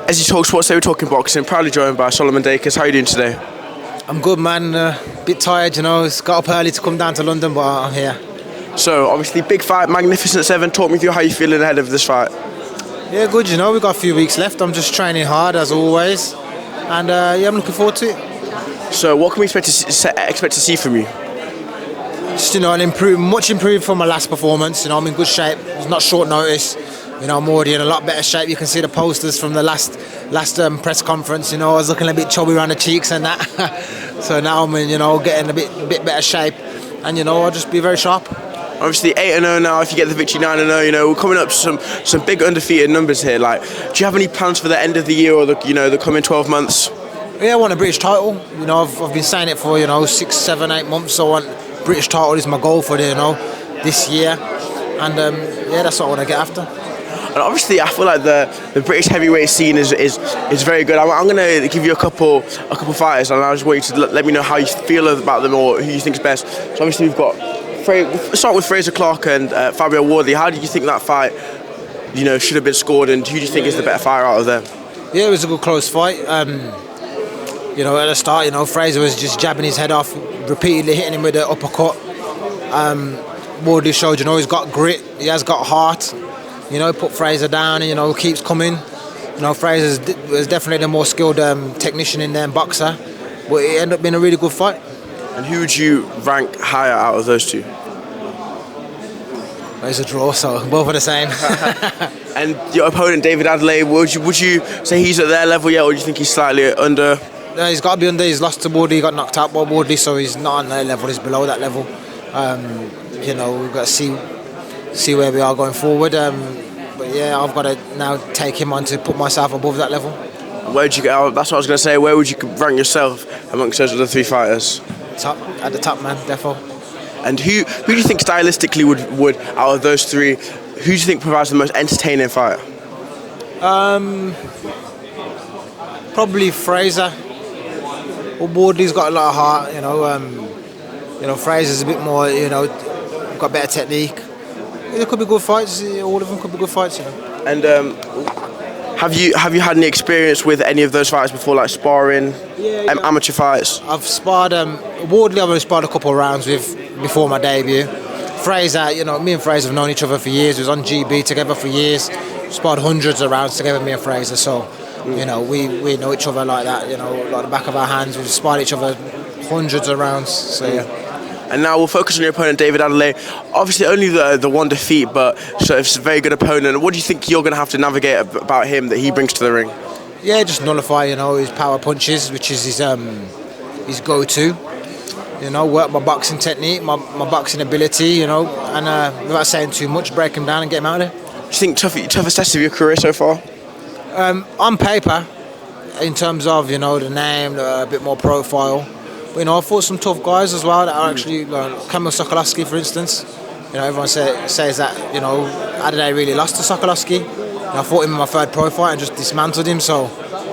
As you talk sports, they were talking boxing. Proudly joined by Solomon Dacres. How are you doing today? I'm good, man. Bit tired, It's got up early to come down to London, but I'm here. So, obviously, big fight, Magnificent Seven. Talk me through how you're feeling ahead of this fight. Yeah, good, We've got a few weeks left. I'm just training hard, as always. And, I'm looking forward to it. So, what can we expect to see from you? Just, much improved from my last performance. I'm in good shape. It's not short notice. I'm already in a lot better shape. You can see the posters from the last press conference. I was looking a bit chubby around the cheeks and that. So now I'm in, getting a bit better shape. And, I'll just be very sharp. Obviously 8-0 now. If you get the victory 9-0, we're coming up to some big undefeated numbers here. Like, do you have any plans for the end of the year or the coming 12 months? Yeah, I want a British title. I've been saying it for 6, 7, 8 months. So I want British title is my goal for this year. And that's what I want to get after. And obviously, I feel like the British heavyweight scene is very good. I'm going to give you a couple fighters, and I just want you to let me know how you feel about them or who you think is best. So obviously, we've got we'll start with Fraser Clarke and Fabio Wardley. How did you think that fight, should have been scored, and who do you think is the better fighter out of them? Yeah, it was a good close fight. At the start, Fraser was just jabbing his head off, repeatedly hitting him with the uppercut. Wardley showed, he's got grit, he has got heart. Put Fraser down and, keeps coming. Fraser was definitely the more skilled technician in there and boxer. But it ended up being a really good fight. And who would you rank higher out of those two? It's a draw, so both are the same. And your opponent, David Adeleye, would you say he's at their level yet, or do you think he's slightly under? No, he's got to be under. He's lost to Wardley, he got knocked out by Wardley, so he's not on their level, he's below that level. We've got to see where we are going forward. But yeah, I've got to now take him on to put myself above that level. Where'd you go? That's what I was going to say. Where would you rank yourself amongst those other three fighters? At the top, man, defo. And who do you think stylistically would out of those three, who do you think provides the most entertaining fight? Probably Fraser. Well, Wardley's got a lot of heart. Fraser's a bit more. Got better technique. There could be good fights. All of them could be good fights. And have you had any experience with any of those fights before, like sparring, amateur fights? I've sparred Wardley. I've only sparred a couple of rounds with before my debut. Fraser, me and Fraser have known each other for years. We was on GB together for years. Sparred hundreds of rounds together, me and Fraser. So, we know each other like that. Like the back of our hands. We've sparred each other hundreds of rounds. So yeah. And now we'll focus on your opponent, David Adeleye. Obviously, only the one defeat, but so it's a very good opponent. What do you think you're going to have to navigate about him that he brings to the ring? Yeah, just nullify, his power punches, which is his go-to. Work my boxing technique, my boxing ability, and without saying too much, break him down and get him out of there. Do you think toughest test of your career so far? On paper, in terms of, the name, a bit more profile. I fought some tough guys as well that are actually, Kamil Sokolowski, for instance. Everyone says that, Adeleye really lost to Sokolowski. I fought him in my third pro fight and just dismantled him. So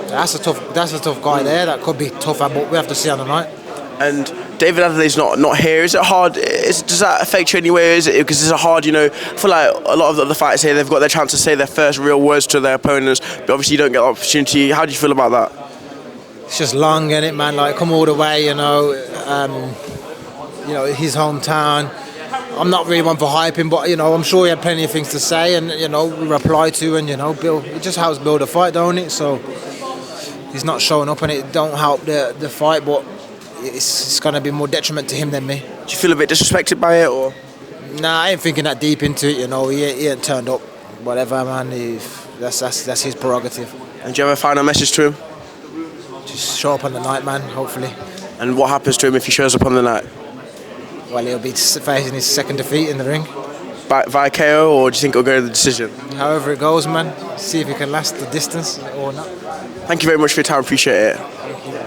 that's a tough guy there. That could be tougher, but we have to see on the night. And David Adelaye's not here. Is it hard? Does that affect you anyway? Is it because it's hard? I feel like a lot of the other fighters here, they've got their chance to say their first real words to their opponents, but obviously you don't get the opportunity. How do you feel about that? It's just long, innit, man? Like, come all the way, his hometown. I'm not really one for hyping, but I'm sure he had plenty of things to say and reply to, and build. It just helps build a fight, don't it? So he's not showing up, and it don't help the fight, but it's going to be more detriment to him than me. Do you feel a bit disrespected by it, or? Nah, I ain't thinking that deep into it. He ain't turned up. Whatever, man. That's his prerogative. And do you have a final message to him? Just show up on the night, man, hopefully. And what happens to him if he shows up on the night? Well, he'll be facing his second defeat in the ring. Via KO, or do you think it'll go to the decision? However it goes, man. See if he can last the distance or not. Thank you very much for your time. Appreciate it. Thank you.